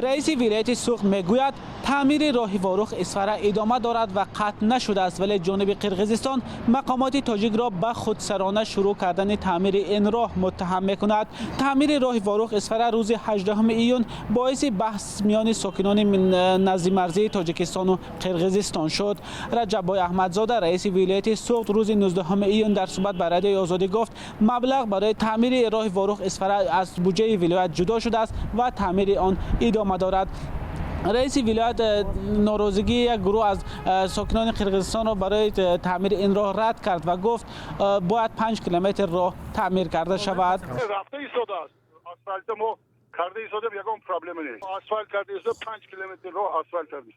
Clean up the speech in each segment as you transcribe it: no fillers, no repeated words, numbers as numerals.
رئیس ولایت سوخت میگوید تعمیر راه واروخ اسفره ادامه دارد و قطع نشده است، ولی جانب قرقیزستان مقامات تاجیک را به خودسرانه شروع کردن تعمیر این راه متهم میکند. تعمیر راه واروخ اسفره روز 18 ایون باعث بحث میان ساکنان نزد مرزی تاجیکستان و قرقیزستان شد. رجب احمدزاده رئیس ولایت سوخت روز 19 ایون در صحبت با رادیوی آزادی گفت مبلغ برای تعمیر راه واروخ اسفره از بودجه ولایت جدا شده است و تعمیر آن ادامه دارد. رئیس ولایت ناراضگی یک گروه از ساکنان قرقیزستان را برای تعمیر این راه رد کرد و گفت باید 5 کیلومتر راه تعمیر کرده شود. رفته ایستاده است. آسفالت ما کرده ایستاده، یکم پرابلم نیست. آسفالت کرده ایستاده 5 کیلومتر راه آسفالت کرده.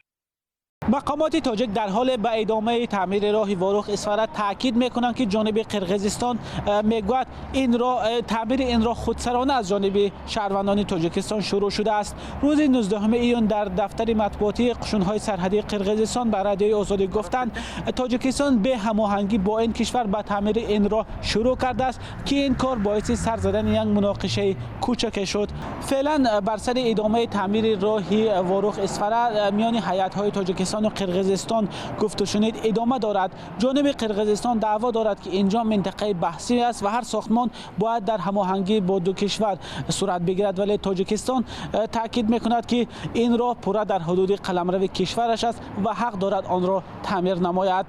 مقامات تاجیک در حال به ادامه تعمیر راه واروخ اسفره تاکید میکنند که جانب قرقیزستان میگوید این راه تعمیر این راه خودسرانه از جانب شهروندان تاجیکستان شروع شده است. روز 19 ایون در دفتر مطبوعاتی قشون‌های سرحدی قرقیزستان به رادیوی آزادی گفتند تاجیکستان به هماهنگی با این کشور به تعمیر این راه شروع کرده است که این کار باعث سر زدن یک مناقشه کوچک شد. فعلا بر سر ادامه تعمیر راه واروخ اسفره میان هیئت‌های تاجیکستان و قرقیزستان گفت و شنید ادامه دارد. جانب قرقیزستان دعوا دارد که اینجا منطقه بحثی است و هر ساختمان باید در هماهنگی با دو کشور صورت بگیرد، ولی تاجیکستان تاکید میکند که این راه پورا در حدود قلمرو کشورش است و حق دارد آن را تعمیر نماید.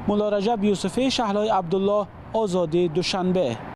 مولا رجب یوسفی، شهلای عبدالله، آزادی، دوشنبه.